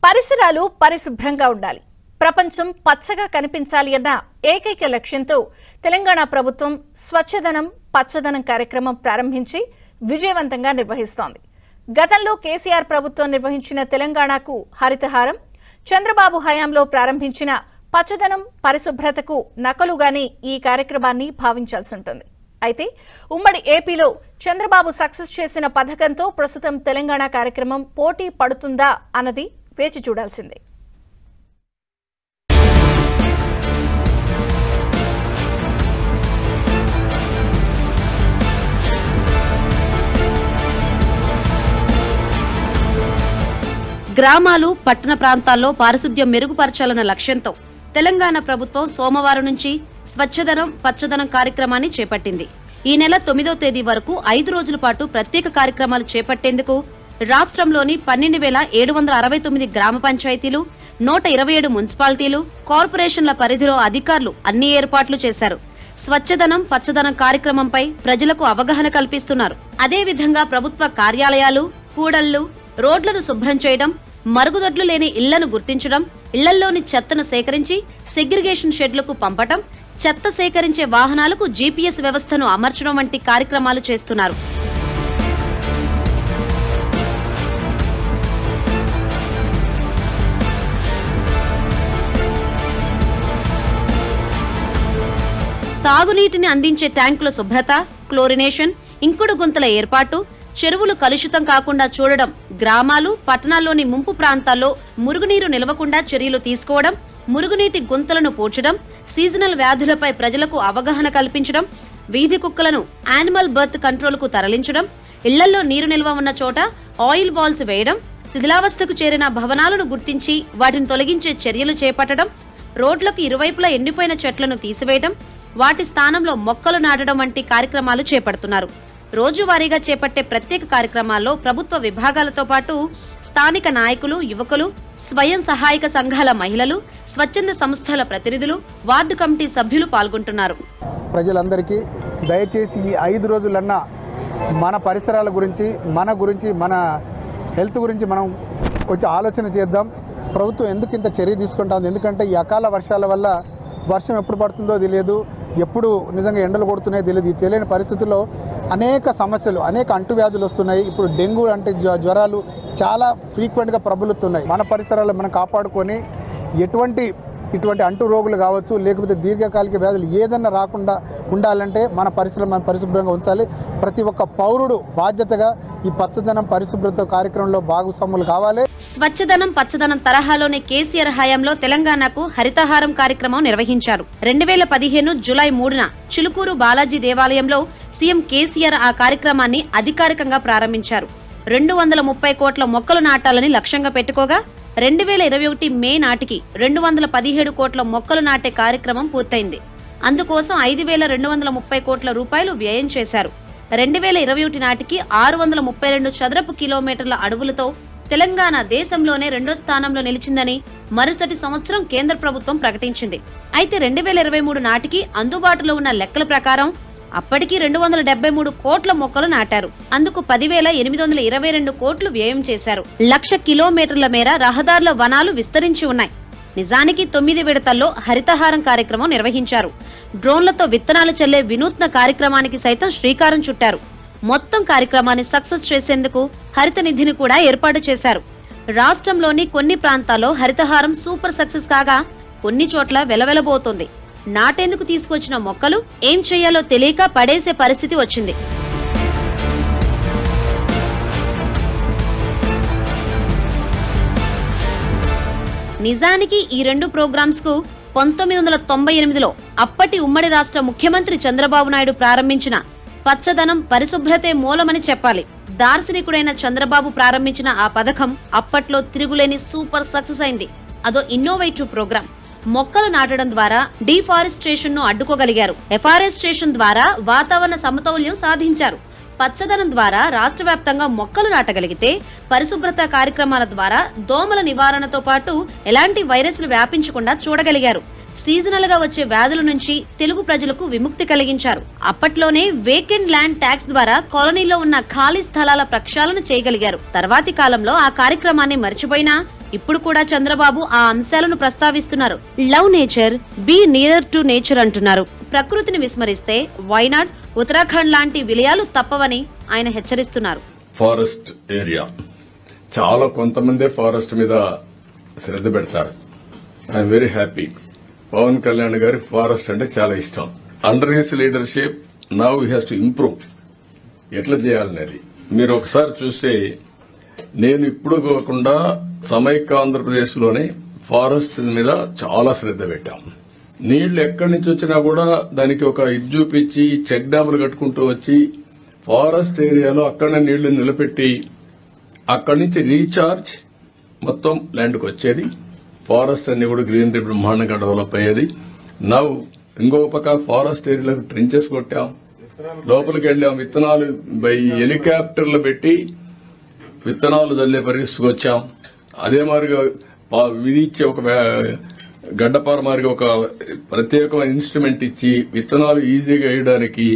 పరిసరాలు పరిశుభ్రంగా ఉండాలి, ప్రపంచం పచ్చగా కనిపించాలి అన్న ఏకైక లక్ష్యంతో తెలంగాణ ప్రభుత్వం స్వచ్ఛదనం పచ్చదనం కార్యక్రమం ప్రారంభించి విజయవంతంగా నిర్వహిస్తోంది. గతంలో కేసీఆర్ ప్రభుత్వం నిర్వహించిన తెలంగాణకు హరితహారం, చంద్రబాబు హయాంలో ప్రారంభించిన పచ్చదనం పరిశుభ్రతకు నకలుగానే ఈ కార్యక్రమాన్ని భావించాల్సి ఉంటుంది. అయితే ఉమ్మడి ఏపీలో చంద్రబాబు సక్సెస్ చేసిన పథకంతో ప్రస్తుతం తెలంగాణ కార్యక్రమం పోటీ పడుతుందా అన్నది వేచి చూడాల్సిందే. గ్రామాలు పట్టణ ప్రాంతాల్లో పారిశుద్ధ్యం మెరుగుపరచాలన్న లక్ష్యంతో తెలంగాణ ప్రభుత్వం సోమవారం నుంచి స్వచ్ఛదనం పచ్చదనం కార్యక్రమాన్ని చేపట్టింది. ఈ నెల 9వ తేదీ వరకు 5 రోజుల పాటు ప్రత్యేక కార్యక్రమాలు చేపట్టేందుకు రాష్ట్రంలోని 12,769 గ్రామ పంచాయతీలు, 127 మున్సిపాలిటీలు, కార్పొరేషన్ల పరిధిలో అధికారులు అన్ని ఏర్పాట్లు చేశారు. స్వచ్ఛదనం పచ్చదనం కార్యక్రమంపై ప్రజలకు అవగాహన కల్పిస్తున్నారు. అదేవిధంగా ప్రభుత్వ కార్యాలయాలు, కూడళ్లు, రోడ్లను శుభ్రం చేయడం, మరుగుదొడ్లు లేని ఇళ్లను గుర్తించడం, ఇళ్లలోని చెత్తను సేకరించి సెగ్రిగేషన్ షెడ్లకు పంపటం, చెత్త సేకరించే వాహనాలకు జీపీఎస్ వ్యవస్థను అమర్చడం వంటి కార్యక్రమాలు చేస్తున్నారు. తాగునీటిని అందించే ట్యాంకుల శుభ్రత, క్లోరినేషన్, ఇంకుడు గుంతల ఏర్పాటు, చెరువులు కలుషితం కాకుండా చూడడం, గ్రామాలు పట్టణాల్లోని ముంపు ప్రాంతాల్లో మురుగునీరు నిలవకుండా చర్యలు తీసుకోవడం, మురుగునీటి గుంతలను పూడ్చడం, సీజనల్ వ్యాధులపై ప్రజలకు అవగాహన కల్పించడం, వీధి కుక్కలను యానిమల్ బర్త్ కంట్రోల్ కు తరలించడం, ఇళ్లలో నీరు నిల్వ ఉన్న చోట ఆయిల్ బాల్స్ వేయడం, శిథిలావస్థకు చేరిన భవనాలను గుర్తించి వాటిని తొలగించే చర్యలు చేపట్టడం, రోడ్లకు ఇరువైపులా ఎండిపోయిన చెట్లను తీసివేయడం, వాటి స్థానంలో మొక్కలు నాటడం వంటి కార్యక్రమాలు చేపడుతున్నారు. రోజువారీగా చేపట్టే ప్రత్యేక కార్యక్రమాల్లో ప్రభుత్వ విభాగాలతో పాటు స్థానిక నాయకులు, యువకులు, స్వయం సహాయక సంఘాల మహిళలు, స్వచ్ఛంద సంస్థల ప్రతినిధులు, వార్డు కమిటీ సభ్యులు పాల్గొంటున్నారు. ప్రజలందరికీ దయచేసి ఈ 5 రోజులన్నా మన పరిసరాల గురించి, మన హెల్త్ గురించి మనం కొంచెం ఆలోచన చేద్దాం. ప్రభుత్వం ఎందుకు ఇంత చర్య తీసుకుంటా ఉంది? ఎందుకంటే ఈ అకాల వర్షాల వల్ల వర్షం ఎప్పుడు పడుతుందో తెలియదు, ఎప్పుడు నిజంగా ఎండలు కొడుతున్నాయో తెలియదు. ఈ తెలియని పరిస్థితుల్లో అనేక సమస్యలు, అనేక అంటువ్యాధులు వస్తున్నాయి. ఇప్పుడు డెంగ్యూ అంటే జ్వరాలు చాలా ఫ్రీక్వెంట్గా ప్రబలుతున్నాయి. మన పరిసరాలు మనం కాపాడుకొని ఇటువంటి అంటు రోగులు కావచ్చు, లేకపోతే దీర్ఘకాలిక వ్యాధులు ఏదన్నా రాకుండా ఉండాలంటే మన పరిసరాలు మనం పరిశుభ్రంగా ఉంచాలి. ప్రతి ఒక్క పౌరుడు బాధ్యతగా ఈ పచ్చదనం పరిశుభ్రత కార్యక్రమంలో భాగస్వాములు కావాలి. స్వచ్ఛదనం పచ్చదనం తరహాలోనే కేసీఆర్ హయాంలో తెలంగాణకు హరితహారం కార్యక్రమం నిర్వహించారు. 2015 జూలై 3న చిలుకూరు బాలాజీ దేవాలయంలో సీఎం కేసీఆర్ ఆ కార్యక్రమాన్ని అధికారికంగా ప్రారంభించారు. 230 కోట్ల మొక్కలు నాటాలని లక్ష్యంగా పెట్టుకోగా 2021 మే నాటికి 217 కోట్ల మొక్కలు నాటే కార్యక్రమం పూర్తయింది. అందుకోసం 5,230 కోట్ల రూపాయలు వ్యయం చేశారు. 2021 నాటికి 632 చదరపు కిలోమీటర్ల అడవులతో తెలంగాణ దేశంలోనే 2వ స్థానంలో నిలిచిందని మరుసటి సంవత్సరం కేంద్ర ప్రభుత్వం ప్రకటించింది. అయితే 2023 నాటికి అందుబాటులో ఉన్న లెక్కల ప్రకారం అప్పటికి 273 కోట్ల మొక్కలు నాటారు. అందుకు 10,822 కోట్లు వ్యయం చేశారు. 1,00,000 కిలోమీటర్ల మేర రహదారుల వనాలు విస్తరించి ఉన్నాయి. నిజానికి 9 విడతల్లో హరితహారం కార్యక్రమం నిర్వహించారు. డ్రోన్లతో విత్తనాలు చల్లే వినూత్న కార్యక్రమానికి సైతం శ్రీకారం చుట్టారు. మొత్తం కార్యక్రమాన్ని సక్సెస్ చేసేందుకు హరిత నిధిని కూడా ఏర్పాటు చేశారు. రాష్ట్రంలోని కొన్ని ప్రాంతాల్లో హరితహారం సూపర్ సక్సెస్ కాగా కొన్ని చోట్ల వెలవెలబోతోంది. నాటేందుకు తీసుకొచ్చిన మొక్కలు ఏం చేయాలో తెలియక పడేసే పరిస్థితి వచ్చింది. నిజానికి ఈ 2 ప్రోగ్రామ్స్ కు 1998లో అప్పటి ఉమ్మడి రాష్ట్ర ముఖ్యమంత్రి చంద్రబాబు నాయుడు ప్రారంభించిన పచ్చదనం పరిశుభ్రతే మూలమని చెప్పాలి. దార్శనికుడైన చంద్రబాబు ప్రారంభించిన ఆ పథకం అప్పట్లో తిరుగులేని సూపర్ సక్సెస్ అయింది. అదో ఇన్నోవేటివ్ ప్రోగ్రాం. మొక్కలు నాటడం ద్వారా డీఫారెస్టేషన్ ను అడ్డుకోగలిగారు. ఎఫారెస్టేషన్ ద్వారా వాతావరణ సమతౌల్యం సాధించారు. పచ్చదనం ద్వారా రాష్ట్ర వ్యాప్తంగా మొక్కలు నాటగలిగితే పరిశుభ్రత కార్యక్రమాల ద్వారా దోమల నివారణతో పాటు ఎలాంటి వైరస్లు వ్యాపించకుండా చూడగలిగారు. సీజనల్ గా వచ్చే వ్యాధుల నుంచి తెలుగు ప్రజలకు విముక్తి కలిగించారు. అప్పట్లోనే వేకెంట్ ల్యాండ్ ట్యాక్స్ ద్వారా కాలనీలో ఉన్న ఖాళీ స్థలాల ప్రక్షాళన చేయగలిగారు. తర్వాతి కాలంలో ఆ కార్యక్రమాన్ని మర్చిపోయినా ఇప్పుడు కూడా చంద్రబాబు ఆ అంశాలను ప్రస్తావిస్తున్నారు. Love nature, be near to nature అంటున్నారు. ప్రకృతిని విస్మరిస్తే వైనాడ్, ఉత్తరాఖండ్ లాంటి విలయాలు తప్పవని ఆయన హెచ్చరిస్తున్నారు. ఫారెస్ట్ ఏరియా చాలా కొంతమంది ఫారెస్ట్ మీద శ్రద్ధ పెడతారు. I'm very happy. Pawan Kalyan గారి ఫారెస్ట్ అంటే చాలా ఇష్టం. Under his leadership now he has to improve. ఎట్లా చేయాలనేది మీరు ఒకసారి చూస్తే, నేను ఇప్పుడు కాకుండా సమైక్య ఆంధ్రప్రదేశ్ లోనే ఫారెస్ట్ మీద చాలా శ్రద్ధ పెట్టాం. నీళ్లు ఎక్కడి నుంచి వచ్చినా కూడా దానికి ఒక ఇది చూపించి చెక్ డ్యాములు కట్టుకుంటూ వచ్చి ఫారెస్ట్ ఏరియాలో అక్కడనే నీళ్లు నిలబెట్టి అక్కడి నుంచి రీఛార్జ్ మొత్తం ల్యాండ్కి వచ్చేది. ఫారెస్ట్ అన్ని కూడా గ్రీనరీ బ్రహ్మాండంగా డెవలప్ అయ్యేది. నవ్వు ఇంకో పక్క ఫారెస్ట్ ఏరియాలో ట్రెంచెస్ కొట్టాం, లోపలికి వెళ్ళాం, విత్తనాలు బై హెలికాప్టర్లు పెట్టి విత్తనాలు చల్లే పరిస్థితికి వచ్చాం. అదే మాదిరిగా విధించే ఒక గడ్డపార మాదిరిగా ఒక ప్రత్యేకమైన ఇన్స్ట్రుమెంట్ ఇచ్చి విత్తనాలు ఈజీగా వేయడానికి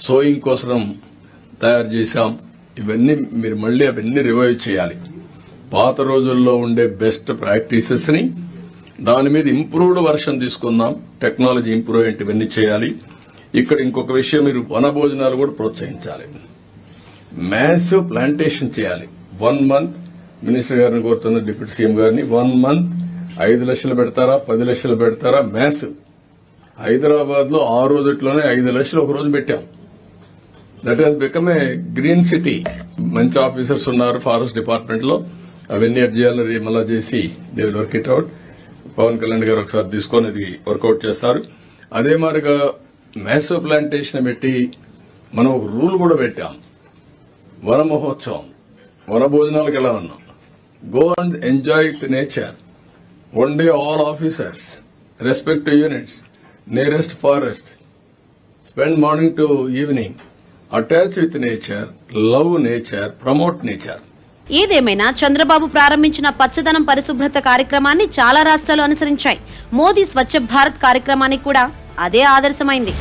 సోయింగ్ కోసం తయారు చేశాం. ఇవన్నీ మీరు మళ్లీ అవన్నీ రివైవ్ చేయాలి. పాత రోజుల్లో ఉండే బెస్ట్ ప్రాక్టీసెస్ ని దాని మీద ఇంప్రూవ్డ్ వర్షన్ తీసుకుందాం. టెక్నాలజీ ఇంప్రూవ్మెంట్ ఇవన్నీ చేయాలి. ఇక్కడ ఇంకొక విషయం, మీరు వన భోజనాలు కూడా ప్రోత్సహించాలి. మ్యాసివ్ ప్లాంటేషన్ చేయాలి. 1 month మినిస్టర్ గారిని కోరుతున్న, డిప్యూటీ సీఎం గారిని, 1 month 5 లక్షలు పెడతారా 10 లక్షలు పెడతారా? మ్యాసివ్. హైదరాబాద్ లో ఆ రోజుట్లోనే 5 లక్షలు ఒక రోజు పెట్టాం. That has become a green city. మంచి ఆఫీసర్స్ ఉన్నారు ఫారెస్ట్ డిపార్ట్మెంట్ లో. అవన్నీ అడ్ చేయాలని మళ్ళా చేసి they will work it out. Pawan Kalyan గారు ఒకసారి తీసుకొని అది వర్కౌట్ చేస్తారు. అదే మాదిరిగా మ్యాసివ్ ప్లాంటేషన్ పెట్టి మనం ఒక రూల్ కూడా పెట్టాం. వన మహోత్సవం, వన భోజనాలకు వెళ్ళాలన్నాం. Go and enjoy with nature. 1 day all officers, respect to units, nearest forest, spend morning to evening, attach with nature, love nature, promote nature. ఏదేమైనా చంద్రబాబు ప్రారంభించిన పచ్చదనం పరిశుభ్రత కార్యక్రమాన్ని చాలా రాష్ట్రాలు అనుసరించాయి. మోదీ స్వచ్ఛ భారత్ కార్యక్రమానికి కూడా అదే ఆదర్శమైంది.